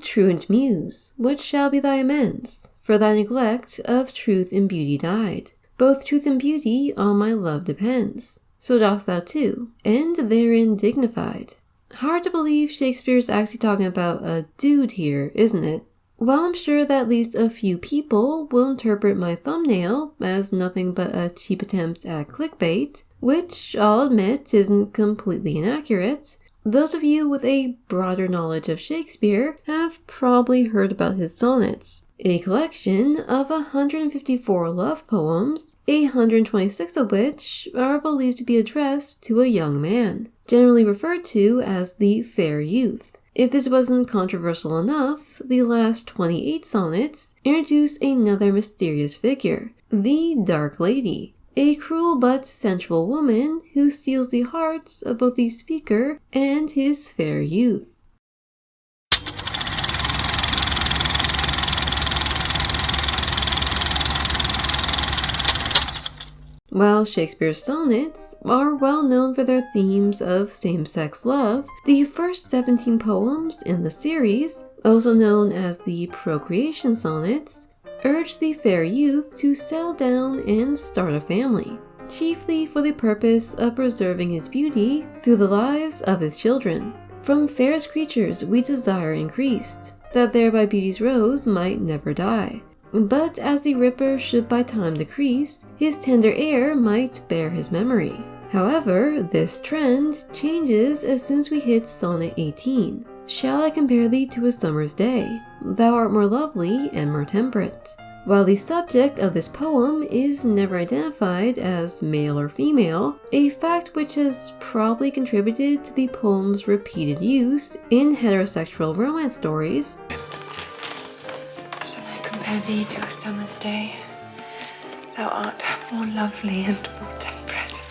truant muse, what shall be thy amends? For thy neglect of truth and beauty died. Both truth and beauty on my love depends. So dost thou too, and therein dignified. Hard to believe Shakespeare's actually talking about a dude here, isn't it? While I'm sure that at least a few people will interpret my thumbnail as nothing but a cheap attempt at clickbait, which I'll admit isn't completely inaccurate, those of you with a broader knowledge of Shakespeare have probably heard about his sonnets, a collection of 154 love poems, 126 of which are believed to be addressed to a young man, generally referred to as the fair youth. If this wasn't controversial enough, the last 28 sonnets introduce another mysterious figure, the Dark Lady, a cruel but sensual woman who steals the hearts of both the speaker and his fair youth. While Shakespeare's sonnets are well known for their themes of same-sex love, the first 17 poems in the series, also known as the Procreation Sonnets, urge the fair youth to settle down and start a family, chiefly for the purpose of preserving his beauty through the lives of his children. From fairest creatures we desire increased, that thereby beauty's rose might never die. But as the Ripper should by time decrease, his tender heir might bear his memory. However, this trend changes as soon as we hit Sonnet 18. Shall I compare thee to a summer's day? Thou art more lovely and more temperate. While the subject of this poem is never identified as male or female, a fact which has probably contributed to the poem's repeated use in heterosexual romance stories, thee to a summer's day, thou art more lovely and more temperate.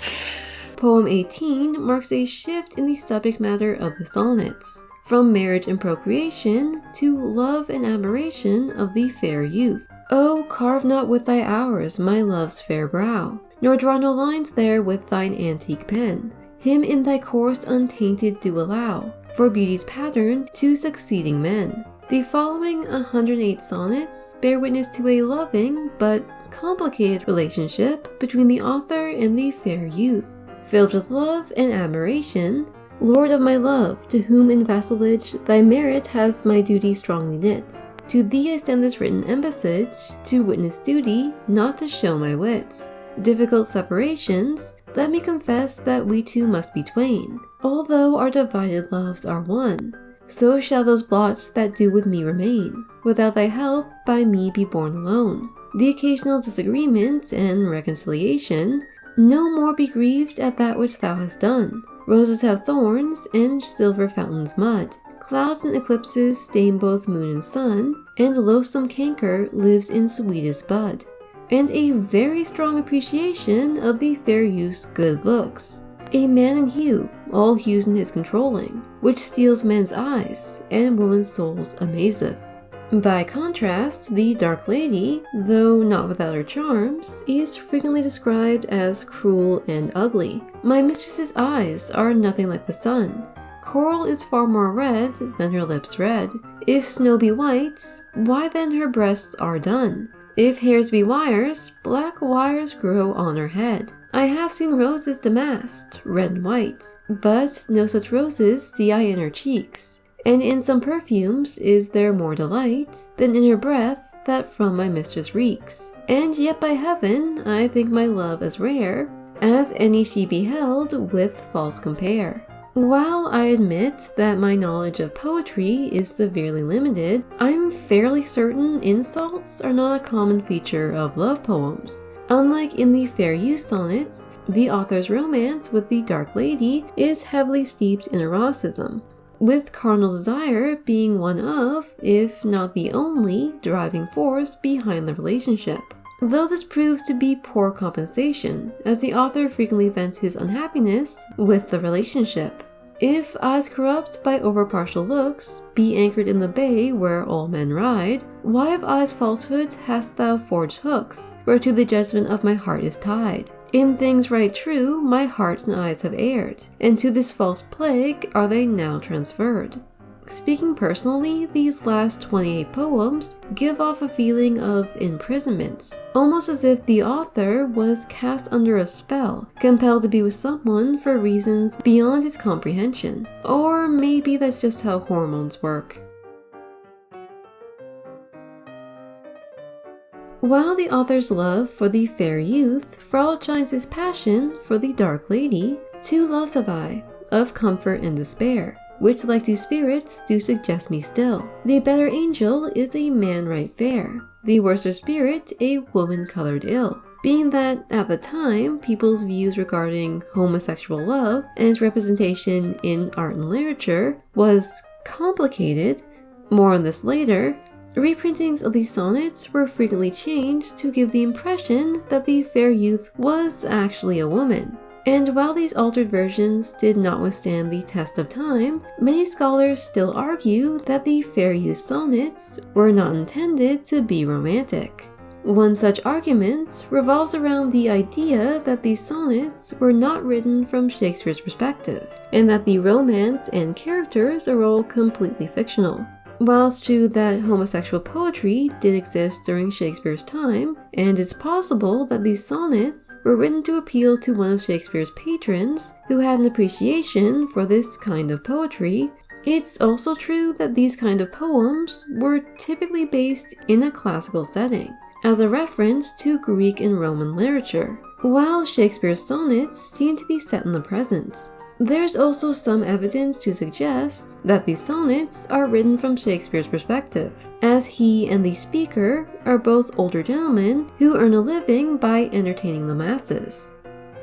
Poem 18 marks a shift in the subject matter of the sonnets, from marriage and procreation to love and admiration of the fair youth. Oh, carve not with thy hours my love's fair brow, nor draw no lines there with thine antique pen. Him in thy course untainted do allow, for beauty's pattern to succeeding men. The following 108 sonnets bear witness to a loving but complicated relationship between the author and the fair youth. Filled with love and admiration, Lord of my love, to whom in vassalage thy merit has my duty strongly knit, to thee I send this written embassage, to witness duty, not to show my wit. Difficult separations, let me confess that we two must be twain, although our divided loves are one. So shall those blots that do with me remain, without thy help by me be borne alone. The occasional disagreement and reconciliation, no more be grieved at that which thou hast done. Roses have thorns, and silver fountains mud. Clouds and eclipses stain both moon and sun, and loathsome canker lives in sweetest bud. And a very strong appreciation of the fair youth's good looks. A man in hue, all hues in his controlling, which steals men's eyes, and woman's souls amazeth. By contrast, the Dark Lady, though not without her charms, is frequently described as cruel and ugly. My mistress's eyes are nothing like the sun. Coral is far more red than her lips red. If snow be white, why then her breasts are dun. If hairs be wires, black wires grow on her head. I have seen roses damasked, red and white, but no such roses see I in her cheeks. And in some perfumes is there more delight than in her breath that from my mistress reeks. And yet by heaven I think my love as rare as any she beheld with false compare. While I admit that my knowledge of poetry is severely limited, I'm fairly certain insults are not a common feature of love poems. Unlike in the Fair Youth sonnets, the author's romance with the Dark Lady is heavily steeped in eroticism, with carnal desire being one of, if not the only, driving force behind the relationship. Though this proves to be poor compensation, as the author frequently vents his unhappiness with the relationship. If eyes corrupt by over-partial looks be anchored in the bay where all men ride, why of eyes' falsehood hast thou forged hooks, whereto the judgment of my heart is tied? In things right true my heart and eyes have erred, and to this false plague are they now transferred. Speaking personally, these last 28 poems give off a feeling of imprisonment, almost as if the author was cast under a spell, compelled to be with someone for reasons beyond his comprehension. Or maybe that's just how hormones work. While the author's love for the fair youth outshines his passion for the dark lady, two loves have I, of comfort and despair, which like two spirits do suggest me still. The better angel is a man right fair, the worser spirit a woman colored ill. Being that, at the time, people's views regarding homosexual love and its representation in art and literature was complicated, more on this later, reprintings of these sonnets were frequently changed to give the impression that the fair youth was actually a woman. And while these altered versions did not withstand the test of time, many scholars still argue that the fair youth sonnets were not intended to be romantic. One such argument revolves around the idea that these sonnets were not written from Shakespeare's perspective, and that the romance and characters are all completely fictional. While it's true that homosexual poetry did exist during Shakespeare's time, and it's possible that these sonnets were written to appeal to one of Shakespeare's patrons who had an appreciation for this kind of poetry, it's also true that these kind of poems were typically based in a classical setting, as a reference to Greek and Roman literature, while Shakespeare's sonnets seem to be set in the present. There's also some evidence to suggest that these sonnets are written from Shakespeare's perspective, as he and the speaker are both older gentlemen who earn a living by entertaining the masses.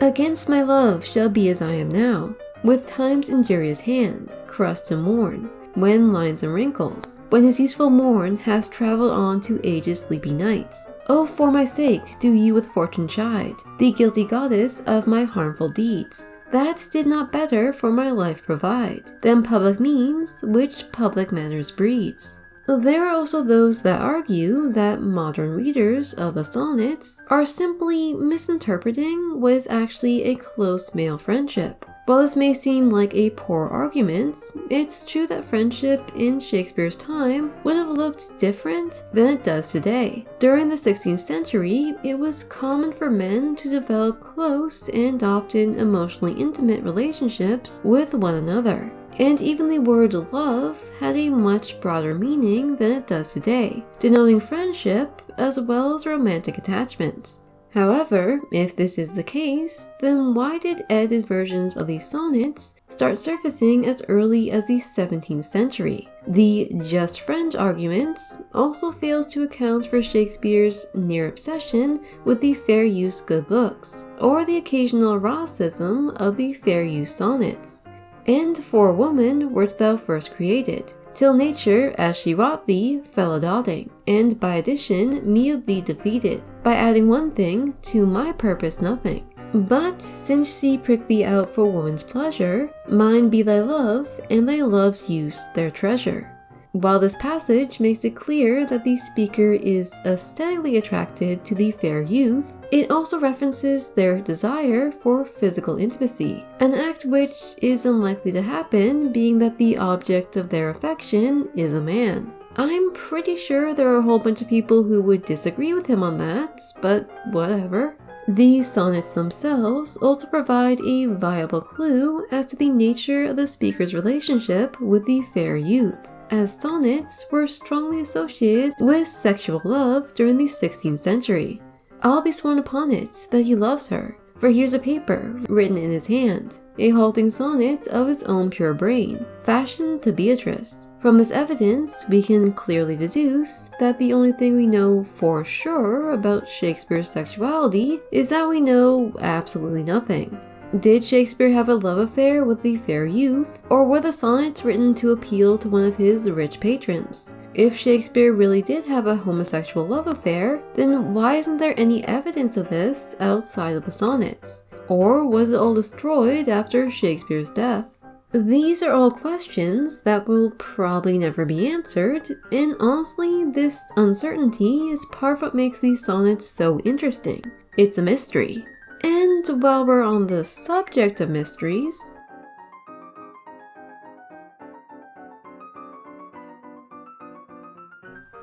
Against my love shall be as I am now, with time's injurious hand, crust and mourn, when lines and wrinkles, when his useful morn has travelled on to age's sleepy night. Oh, for my sake do you with fortune chide, the guilty goddess of my harmful deeds, that did not better for my life provide than public means which public manners breeds. There are also those that argue that modern readers of the sonnets are simply misinterpreting what is actually a close male friendship. While this may seem like a poor argument, it's true that friendship in Shakespeare's time would have looked different than it does today. During the 16th century, it was common for men to develop close and often emotionally intimate relationships with one another. And even the word love had a much broader meaning than it does today, denoting friendship as well as romantic attachment. However, if this is the case, then why did edited versions of these sonnets start surfacing as early as the 17th century? The just friend argument also fails to account for Shakespeare's near obsession with the fair youth's good looks, or the occasional eroticism of the fair youth sonnets. And for a woman wert thou first created, till nature, as she wrought thee, fell a-dodding, and by addition me of thee defeated, by adding one thing, to my purpose nothing. But since she pricked thee out for woman's pleasure, mine be thy love, and thy love's use their treasure. While this passage makes it clear that the speaker is aesthetically attracted to the fair youth, it also references their desire for physical intimacy, an act which is unlikely to happen being that the object of their affection is a man. I'm pretty sure there are a whole bunch of people who would disagree with him on that, but whatever. These sonnets themselves also provide a viable clue as to the nature of the speaker's relationship with the fair youth, as sonnets were strongly associated with sexual love during the 16th century. I'll be sworn upon it that he loves her, for here's a paper written in his hand, a halting sonnet of his own pure brain, fashioned to Beatrice. From this evidence, we can clearly deduce that the only thing we know for sure about Shakespeare's sexuality is that we know absolutely nothing. Did Shakespeare have a love affair with the fair youth, or were the sonnets written to appeal to one of his rich patrons? If Shakespeare really did have a homosexual love affair, then why isn't there any evidence of this outside of the sonnets? Or was it all destroyed after Shakespeare's death? These are all questions that will probably never be answered, and honestly, this uncertainty is part of what makes these sonnets so interesting. It's a mystery. And while we're on the subject of mysteries,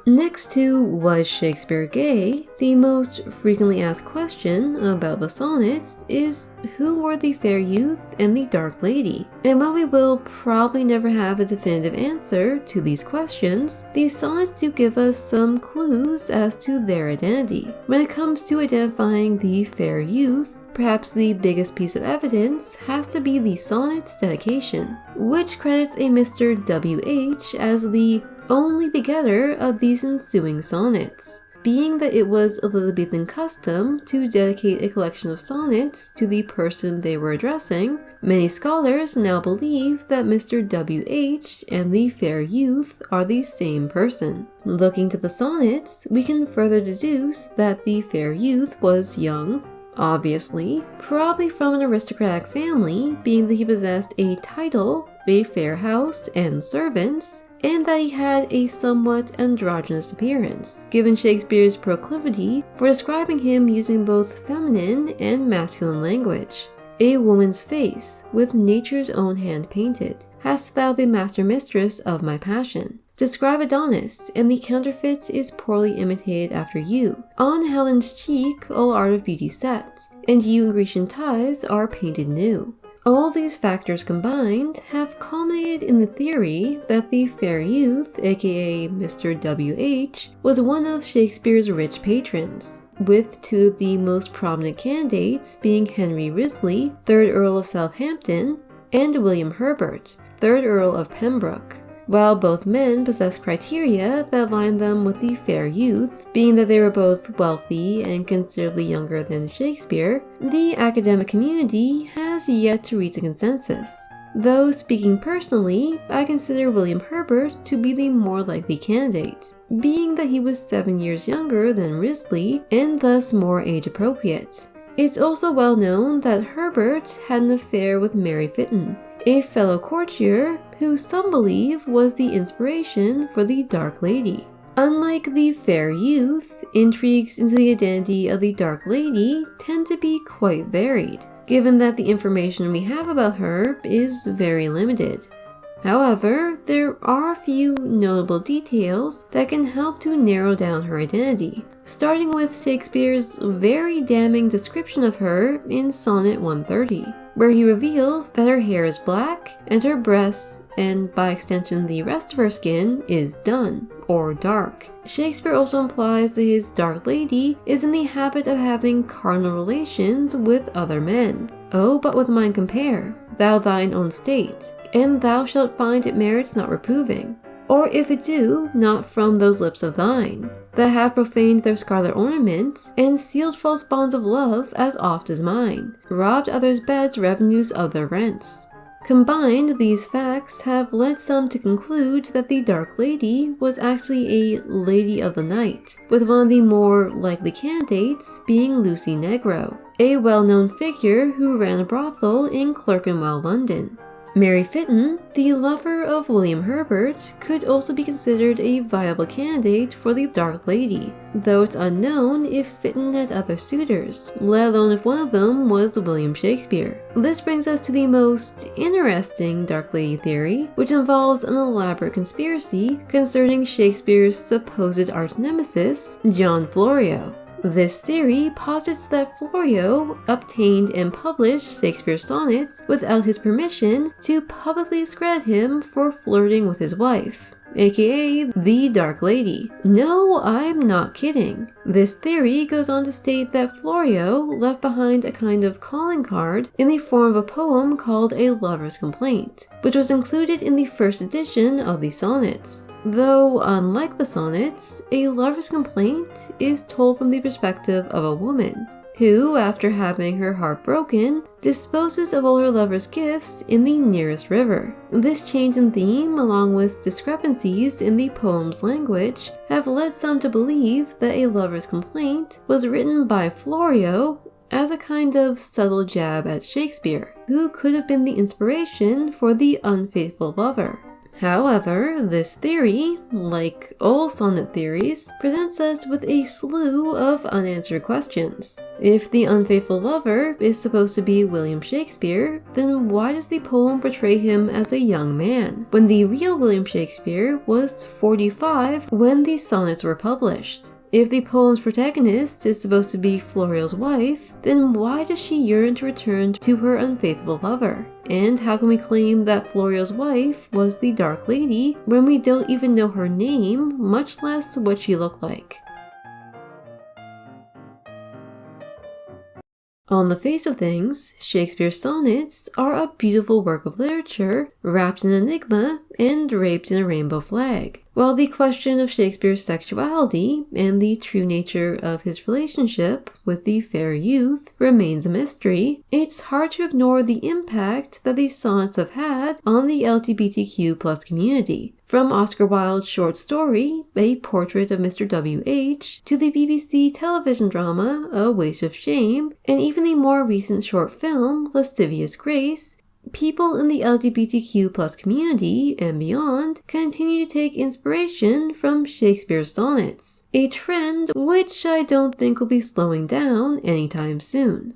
Next to was Shakespeare gay, the most frequently asked question about the sonnets is who were the fair youth and the dark lady? And while we will probably never have a definitive answer to these questions, these sonnets do give us some clues as to their identity. When it comes to identifying the fair youth, perhaps the biggest piece of evidence has to be the sonnet's dedication, which credits a Mr. W.H. as the only begetter of these ensuing sonnets, being that it was Elizabethan custom to dedicate a collection of sonnets to the person they were addressing. Many scholars now believe that Mr. W.H. and the fair youth are the same person. Looking to the sonnets, we can further deduce that the fair youth was young, obviously, probably from an aristocratic family, being that he possessed a title, a fair house, and servants, and that he had a somewhat androgynous appearance, given Shakespeare's proclivity for describing him using both feminine and masculine language. A woman's face, with nature's own hand painted, hast thou the master-mistress of my passion. Describe Adonis, and the counterfeit is poorly imitated after you. On Helen's cheek all art of beauty set, and you in Grecian ties are painted new. All these factors combined have culminated in the theory that the fair youth, aka Mr. W.H., was one of Shakespeare's rich patrons, with two of the most prominent candidates being Henry Wriothesley, 3rd Earl of Southampton, and William Herbert, 3rd Earl of Pembroke. While both men possessed criteria that aligned them with the fair youth, being that they were both wealthy and considerably younger than Shakespeare, the academic community has yet to reach a consensus. Though speaking personally, I consider William Herbert to be the more likely candidate, being that he was 7 years younger than Wriothesley and thus more age appropriate. It's also well known that Herbert had an affair with Mary Fitton, a fellow courtier who some believe was the inspiration for the Dark Lady. Unlike the fair youth, intrigues into the identity of the Dark Lady tend to be quite varied, given that the information we have about her is very limited. However, there are a few notable details that can help to narrow down her identity, starting with Shakespeare's very damning description of her in Sonnet 130, where he reveals that her hair is black and her breasts, and by extension the rest of her skin, is dun, or dark. Shakespeare also implies that his dark lady is in the habit of having carnal relations with other men. Oh, but with mine compare, thou thine own state, and thou shalt find it merits not reproving. Or if it do, not from those lips of thine, that have profaned their scarlet ornament, and sealed false bonds of love as oft as mine, robbed others' beds revenues of their rents. Combined, these facts have led some to conclude that the Dark Lady was actually a Lady of the Night, with one of the more likely candidates being Lucy Negro, a well-known figure who ran a brothel in Clerkenwell, London. Mary Fitton, the lover of William Herbert, could also be considered a viable candidate for the Dark Lady, though it's unknown if Fitton had other suitors, let alone if one of them was William Shakespeare. This brings us to the most interesting Dark Lady theory, which involves an elaborate conspiracy concerning Shakespeare's supposed arch nemesis, John Florio. This theory posits that Florio obtained and published Shakespeare's sonnets without his permission to publicly discredit him for flirting with his wife, aka the Dark Lady. No, I'm not kidding. This theory goes on to state that Florio left behind a kind of calling card in the form of a poem called A Lover's Complaint, which was included in the first edition of the sonnets. Though, unlike the sonnets, A Lover's Complaint is told from the perspective of a woman, who, after having her heart broken, disposes of all her lover's gifts in the nearest river. This change in theme, along with discrepancies in the poem's language, have led some to believe that A Lover's Complaint was written by Florio as a kind of subtle jab at Shakespeare, who could have been the inspiration for the unfaithful lover. However, this theory, like all sonnet theories, presents us with a slew of unanswered questions. If the unfaithful lover is supposed to be William Shakespeare, then why does the poem portray him as a young man, when the real William Shakespeare was 45 when these sonnets were published? If the poem's protagonist is supposed to be Florial's wife, then why does she yearn to return to her unfaithful lover? And how can we claim that Florial's wife was the Dark Lady when we don't even know her name, much less what she looked like? On the face of things, Shakespeare's sonnets are a beautiful work of literature, wrapped in enigma and draped in a rainbow flag. While the question of Shakespeare's sexuality and the true nature of his relationship with the fair youth remains a mystery, it's hard to ignore the impact that these sonnets have had on the LGBTQ+ community. From Oscar Wilde's short story, A Portrait of Mr. W.H., to the BBC television drama, A Waste of Shame, and even the more recent short film, Lascivious Grace, people in the LGBTQ+ community and beyond continue to take inspiration from Shakespeare's sonnets, a trend which I don't think will be slowing down anytime soon.